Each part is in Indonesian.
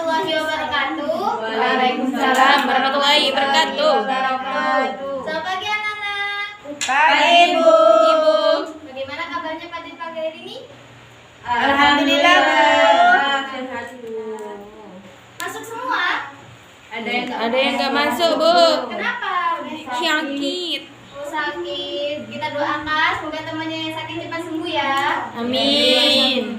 warahmatullahi wabarakatuh. Waalaikumsalam warahmatullahi wabarakatuh. Selamat pagi anak-anak. Pagi Bu. Ibu. Bagaimana kabarnya pada pagi hari ini? Alhamdulillah Bu. Masuk semua? Ada yang nggak masuk, Bu. Kenapa? Sakit. Sakit. Kita doakan semoga temannya yang sakit cepat sembuh ya. Amin.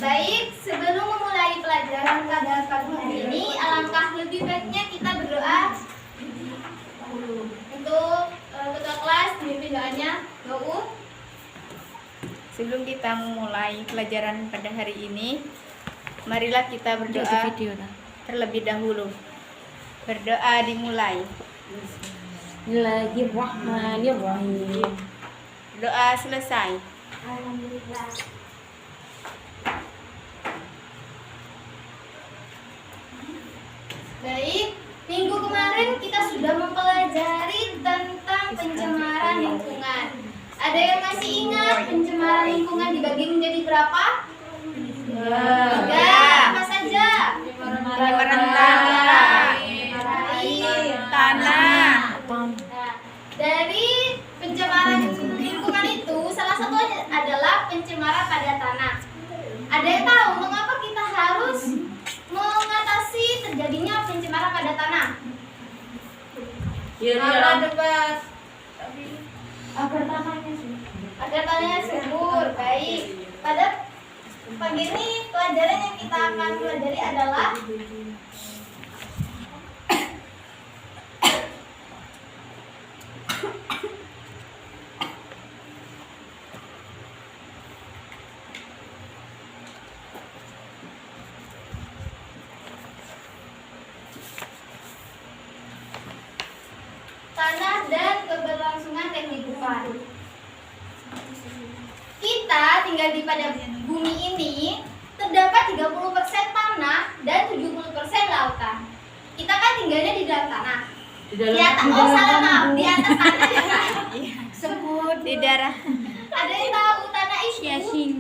Baik, sebelum memulai pelajaran pada pagi hari ini, alangkah lebih baiknya kita berdoa untuk ketua kelas, pemimpin doanya, Doa. Sebelum kita memulai pelajaran pada hari ini, marilah kita berdoa terlebih dahulu. Berdoa dimulai. Bismillahirrahmanirrahim. Doa selesai. Alhamdulillah. Baik, minggu kemarin kita sudah mempelajari tentang pencemaran lingkungan. Ada yang masih ingat pencemaran lingkungan dibagi menjadi berapa? Tiga. Apa saja? Pencemaran tanah, Air, tanah. Nah, dari pencemaran lingkungan itu salah satu adalah pencemaran pada tanah. Ada yang tahu mengapa kita harus mengatasi terjadinya pencemaran pada tanah? Agar tanahnya subur. Baik. Pada pagi ini pelajaran yang kita akan pelajari adalah tanah dan keberlangsungan kehidupan. Kita tinggal di pada bumi ini terdapat 30% tanah dan 70% lautan. Kita kan tinggalnya di dalam tanah. Di atas, di atas tanah ya kan? Sebut di daerah Ada yang tahu tanah itu Yasing.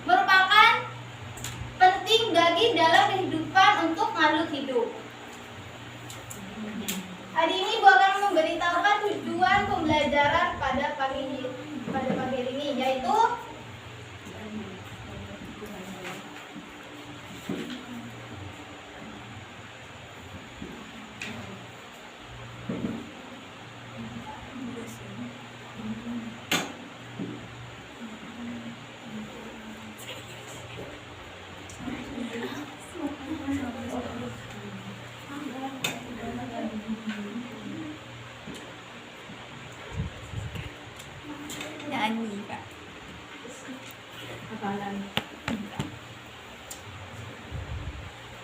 merupakan penting bagi dalam kehidupan untuk makhluk hidup. Hari ini Bu akan memberitahukan tujuan pembelajaran pada pagi hari ini, yaitu Nyanyi, Kak.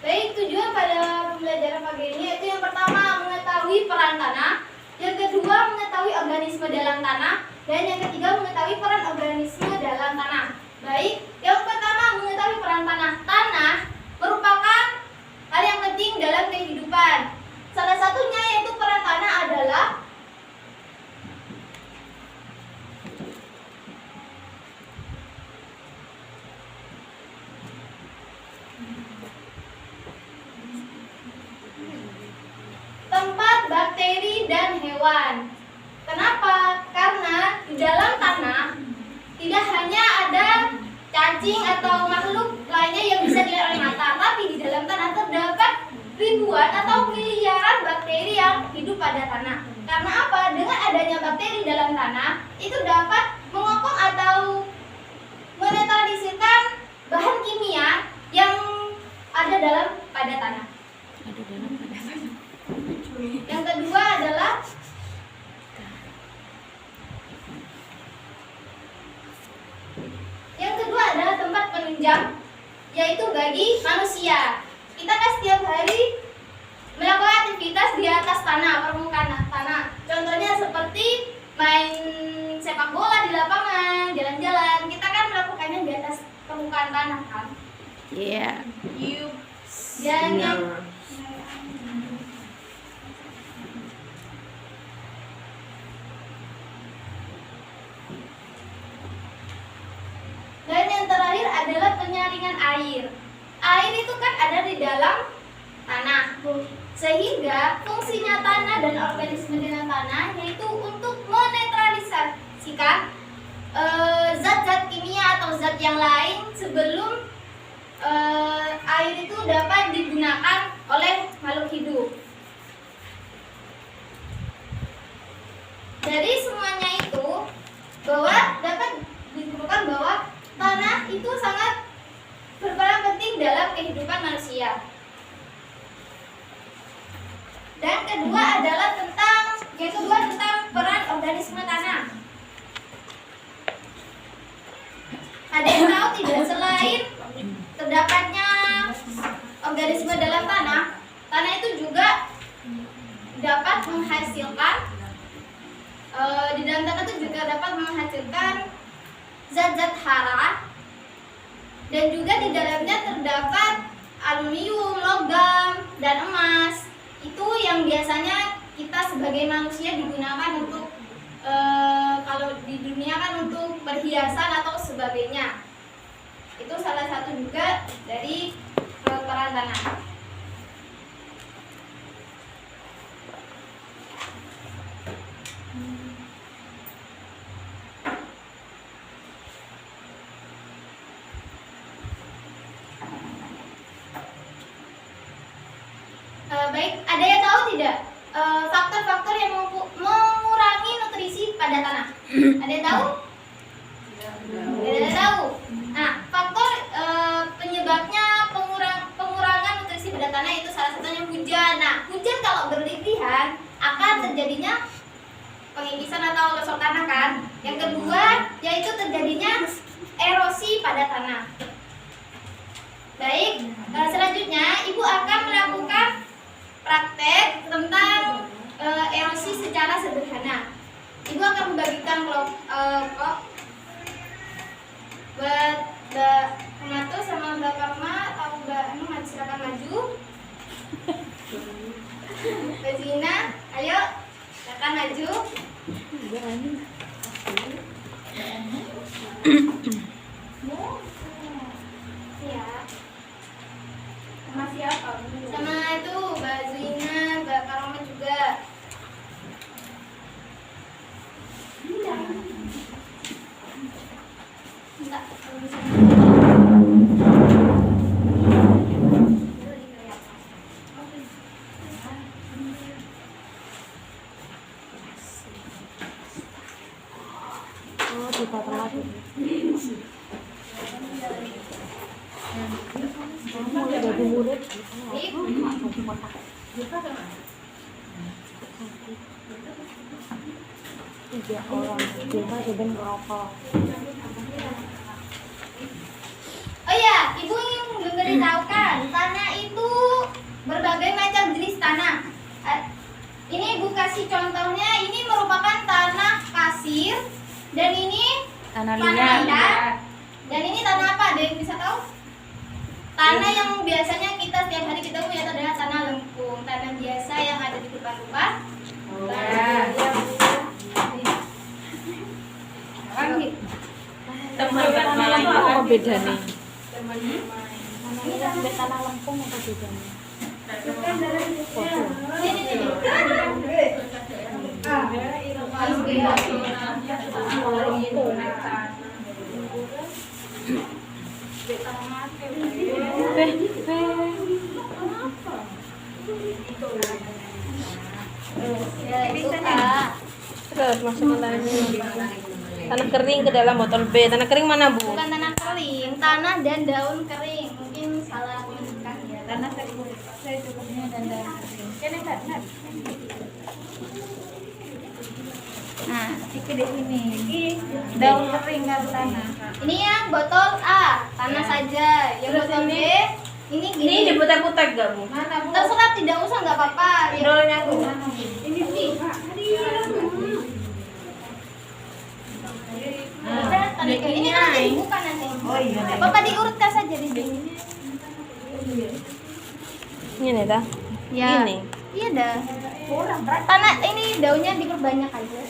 baik, tujuan pada pembelajaran pagi ini yaitu yang pertama mengetahui peran tanah, yang kedua mengetahui organisme dalam tanah, dan yang ketiga mengetahui peran organisme dalam tanah. Baik, yang pertama mengetahui peran tanah. Tanah merupakan hal yang penting dalam kehidupan. Salah satunya yaitu peran tanah adalah tempat bakteri dan hewan. Kenapa? Karena di dalam tanah tidak hanya ada cacing atau makhluk lainnya yang bisa dilihat oleh mata, tapi di dalam tanah terdapat ribuan atau miliaran bakteri yang hidup pada tanah. Karena apa? Dengan adanya bakteri dalam tanah, itu dapat mengokong atau menetralisirkan bahan kimia yang ada dalam pada tanah. Yang kedua adalah tempat penunjang, yaitu bagi manusia. Kita kan setiap hari melakukan aktivitas di atas tanah, permukaan tanah. Contohnya seperti main sepak bola di lapangan, jalan-jalan. Kita kan melakukannya di atas permukaan tanah kan. Iya. Dan yang terakhir adalah penyaringan air. air itu kan ada di dalam tanah. Sehingga fungsinya tanah dan organisme di dalam tanah yaitu untuk menetralisasikan zat-zat kimia atau zat yang lain sebelum air itu dapat digunakan oleh makhluk hidup. Dari semuanya itu bahwa dapat ditemukan bahwa tanah itu sangat berperan penting dalam kehidupan manusia. Dan kedua adalah tentang peran organisme tanah. Ada yang tahu tidak, selain terdapatnya organisme dalam tanah, tanah itu juga dapat menghasilkan di dalam tanah itu juga dapat menghasilkan zat-zat hara, dan juga di dalamnya terdapat aluminium, logam, dan emas. Itu yang biasanya kita sebagai manusia digunakan untuk kalau di dunia kan untuk perhiasan atau sebagainya. Itu salah satu juga dari peran tanah. Baik, ada yang tahu tidak faktor-faktor yang mengurangi nutrisi pada tanah? Ada yang tahu? Ada yang tahu? Nah, faktor penyebabnya pengurangan nutrisi pada tanah itu salah satunya hujan. Nah, hujan kalau berlebihan akan terjadinya pengipisan atau losok tanah kan. Yang kedua yaitu terjadinya erosi pada tanah. Baik, selanjutnya Ibu akan melakukan praktek tentang erosi secara sederhana. Ibu akan membagikan kelompok buat Mbak Pematu sama Mbak Karma atau Mbak Anu, silakan maju. Mbak Zina, ayo silakan maju. Ya. Sama siapa? Sama itu Mbak Zina, Mbak Karma juga. Enggak, kalau bisa. Oh, kita telat. Mulai dari murid. Tiga orang, kita sudah merokok. Oh ya, Ibu ingin memberitahukan tanah itu berbagai macam jenis tanah. Ini Ibu kasih contohnya, ini merupakan tanah pasir, dan ini Tanah liat, liat. dan ini tanah apa? Ada yang bisa tahu? Tanah yang biasanya kita setiap hari kita punya adalah tanah lempung, tanah biasa yang ada di depan-depan. Apa bedanya? Tanah lempung apa bedanya? Ya, itu Kak. Terus masukin tanah kering ke dalam botol B. Tanah kering mana, Bu? Bukan tanah kering, tanah dan daun kering. Mungkin salah menyebutkan ya. Tanah secukupnya dan daun kering. Nah, iki di sini. Iki daun kering kan tanah. Ini yang botol A, tanah saja. Yang botol B, ini gini. Ini diputar-putar gak, Bu? Mana Bu? Terserah, tidak usah, nggak apa-apa. Idolnya aku. Ini sih. Ini nanti dibuka nanti. Oh iya. Bapak diurutkan saja di sini. Ini nih, dah. Ya. Ini. Iya dah. Tanah ini daunnya diperbanyak aja.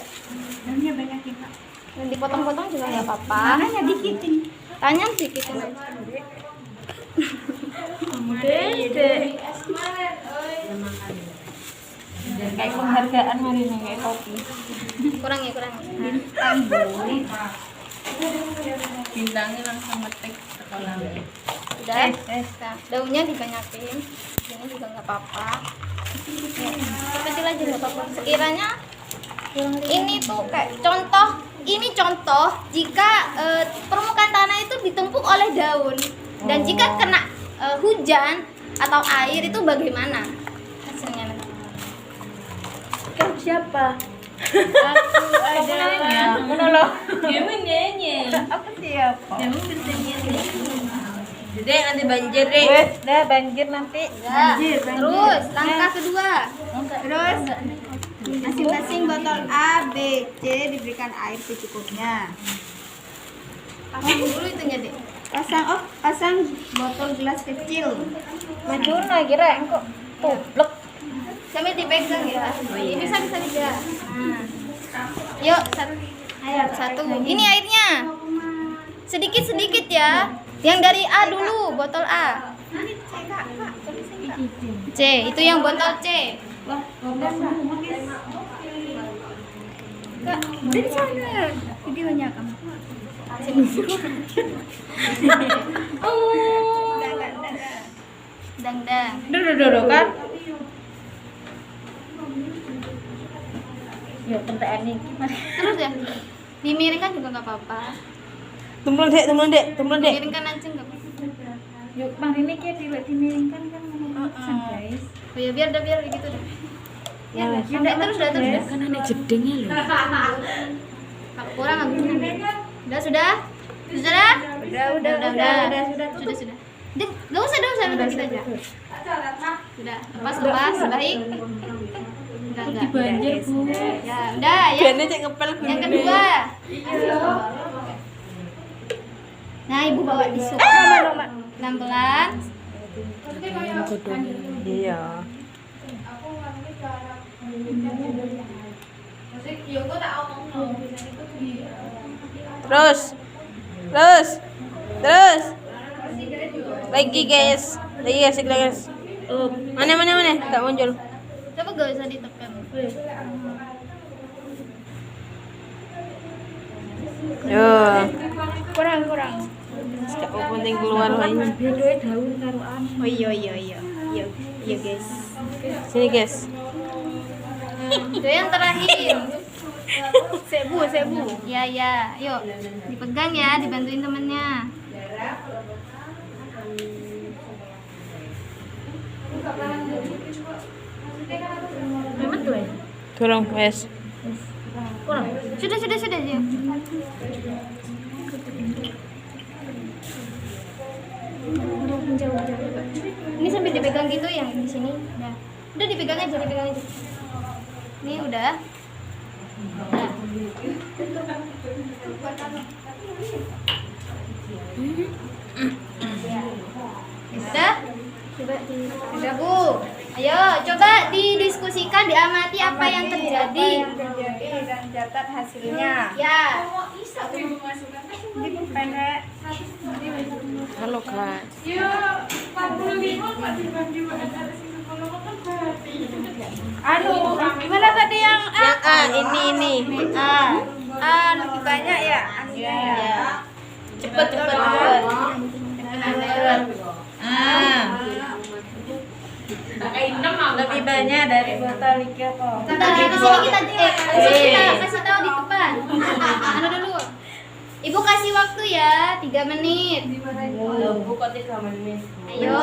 Daunnya banyak kita. Dan dipotong-potong juga nggak apa-apa. Tanahnya dikitin. Tanya dikitin aja. Agak-agakan hari ini kayak kopi. Kurang ya, kurang. Bintangnya langsung ngetik sekolah. Udah. Nah, daunnya dibanyakin. Ini juga nggak apa-apa. Kecil aja nggak apa-apa. Sekiranya ini tuh kayak ini contoh jika permukaan tanah itu ditumpuk oleh daun dan jika kena hujan atau air itu bagaimana hasilnya? Kau siapa? Aku adalah Menolong. Dia menyanyi. aku siapa? Dia menyanyi. Jadi nanti banjir deh. Wes, dah banjir nanti. Ya. Terus langkah kedua. Terus masing-masing botol A, B, C diberikan air secukupnya. Pasang dulu itunya deh. Pasang botol gelas kecil. Maju nah kira engkau tublek. Sambil dipegang ya. Ini bisa juga. Nah. Yuk, satu. Ini airnya. Sedikit-sedikit ya. Yang dari A dulu, botol A. C, itu yang botol C. Kak, dari sana videonya kamu. Dang. Duh kan. Yo kentekan nih gimana? Terus ya. Dimiringkan juga nggak apa-apa. Tumplon dek. Dimiringkan aja nggak apa-apa. Yuk, mari ini kayak dimiringkan kan pesan guys. Oh ya biar gitu deh. Ya, Udah terus. Kan ada jedengnya loh. Kalau kurang aku sudah. Sudah. Gak usah udah kita aja. Sudah. Lepas baik. Enggak. Banjir, Bu. Ya, udah ya. Biarnya cek ngepel gue. Yang kedua. Nah, Ibu bawa di sup. Pelan-pelan. Iya. Terus. Lagi guys. Mana? Gak muncul. Coba gak usah ditekan. Yo. Kurang. Gak penting keluar lagi. Bedoe daun taruhan. Oh iya guys. Sini guys. Itu yang terakhir. Sebu. Ya. Yuk. Dipegang ya, dibantuin temennya. Memang tuh ya. Tolong guys. Kurang. Sudah aja. Ini sambil dipegang gitu yang di sini. Nah. Udah dipegang aja. Ini udah. Nah. Udah Bu. Ayo coba didiskusikan, diamati apa yang terjadi. Dan catat hasilnya. Ya. Ini pendek. Halo guys. Gimana tadi yang A? Yang A ini. Lebih banyak ya? Ya. Cepet. Lebih banyak dari botol iki apa? Bentar, di sini kita kasih tahu di depan. Dulu. Ibu kasih waktu ya, 3 menit. Buka 3 menit. Ayo.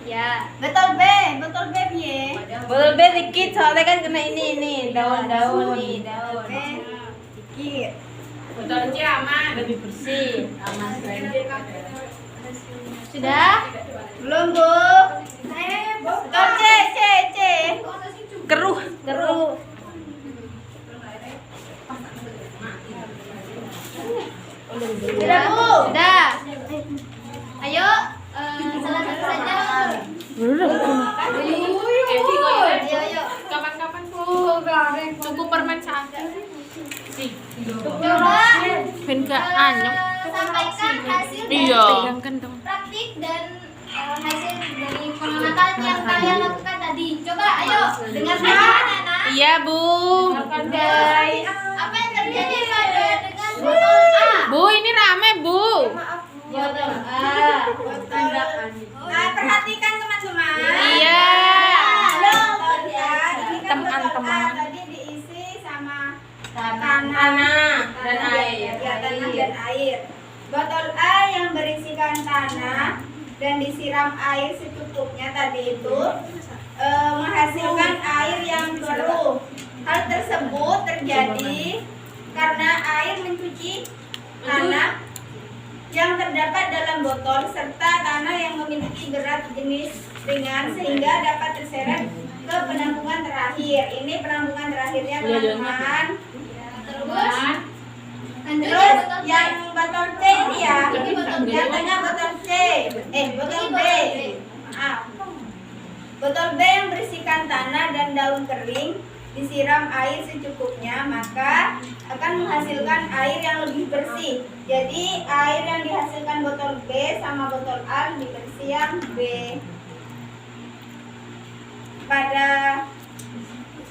Ya. Botol B piye? Botol B dikit soalnya kan kena ini daun nih, daun. Dikit. Botol C aman. Lebih bersih. Aman. Sudah? Belum, Bu. Botol C. Keruh. Sudah, Bu. Sudah. Ayo, salah satu saja. Ayo. Kapan-kapan Bu. Cukup permen satu. Coba Ben gak anyep. sampaikan hasil Iya. dari praktik dan hasil dari pengamatan yang kalian lakukan tadi. Coba ayo dengarkan anak-anak. Iya, Bu. Makan guys. Apa yang terjadi pada dengan botol A? Bu, ini rame, Bu. Botol A. Nah, perhatikan teman-teman. Iya. Botol ya, ini kan botol A Teman-teman. tadi diisi sama Tanah dan air. Ya, tanah dan air. Botol A yang berisikan tanah dan disiram air secukupnya tadi itu menghasilkan air yang keruh. Hal tersebut terjadi karena air mencuci tanah yang terdapat dalam botol serta tanah yang memiliki berat jenis ringan sehingga dapat terseret ke penampungan terakhir. Ini penampungan terakhirnya teman-teman. Terus lanjut Terus ya botol B. yang botol C ini ya, Ini botol B. yang tengah botol C, botol B. Maaf. Botol B yang berisikan tanah dan daun kering disiram air secukupnya maka akan menghasilkan air yang lebih bersih. Jadi air yang dihasilkan botol B sama botol A lebih bersih yang B. Pada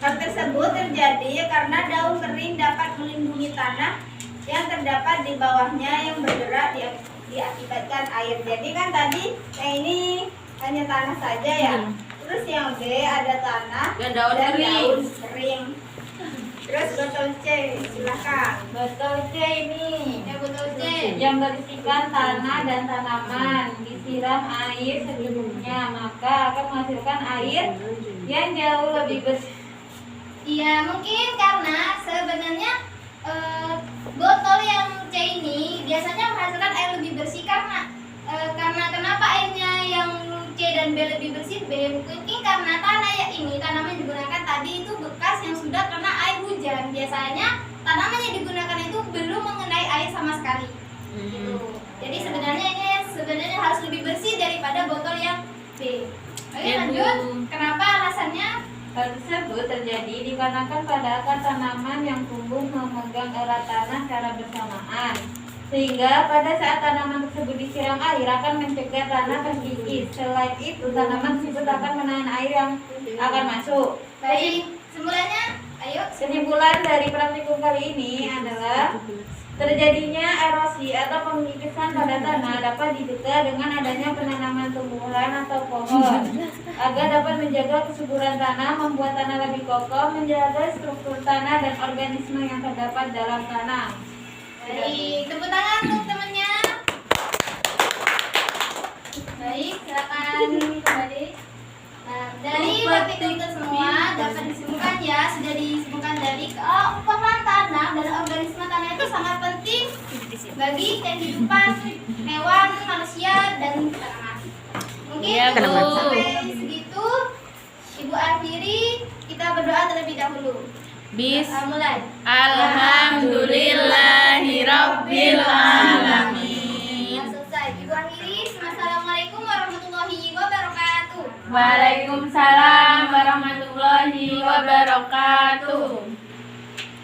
hal tersebut terjadi karena daun kering dapat melindungi tanah yang terdapat di bawahnya yang bergerak diakibatkan air. Jadi kan tadi yang ini hanya tanah saja ya. Terus yang B ada tanah Dan daun kering. kering. Terus botol C, silakan. Botol C ini. Ya botol C. Yang berisikan tanah dan tanaman disiram air secukupnya maka akan menghasilkan air yang jauh lebih bersih. Iya, mungkin karena sebenarnya botol yang C ini biasanya menghasilkan air lebih bersih karena kenapa airnya yang C dan B lebih bersih? B mungkin karena tanah ya ini tanaman yang digunakan tadi itu bekas yang sudah kena air hujan. Biasanya tanaman yang digunakan itu belum mengenai air sama sekali. Gitu. Jadi sebenarnya ini harus lebih bersih daripada botol yang B. Oke, lanjut. Kenapa alasannya? Hal tersebut terjadi dikarenakan pada akar tanaman yang tumbuh memegang erat tanah secara bersamaan. Sehingga pada saat tanaman tersebut disiram air akan mencegah tanah terkikis. Selain itu, tanaman tersebut akan menahan air yang akan masuk. Baik, semulanya ayo. Kesimpulan dari praktikum kali ini adalah terjadinya erosi atau pengikisan pada tanah dapat dicegah dengan adanya penanaman tumbuhan atau pohon agar dapat menjaga kesuburan tanah, membuat tanah lebih kokoh, menjaga struktur tanah dan organisme yang terdapat dalam tanah. Baik, tepuk tangan untuk temannya. Baik, silakan kembali. Nah, dari praktikum itu semua dapat disimpulkan ya, sudah disimpulkan dari peran tanah dan organisme tanah itu sangat penting bagi kehidupan hewan, manusia dan tanaman. Mungkin Iya, cukup Bu. sampai segitu. Ibu akhiri, kita berdoa terlebih dahulu. Mulai. Alhamdulillahirabbil alamin. Nah, selesai. Ibu akhiri. Assalamualaikum warahmatullahi wabarakatuh. Waalaikumsalam warahmatullahi wabarakatuh.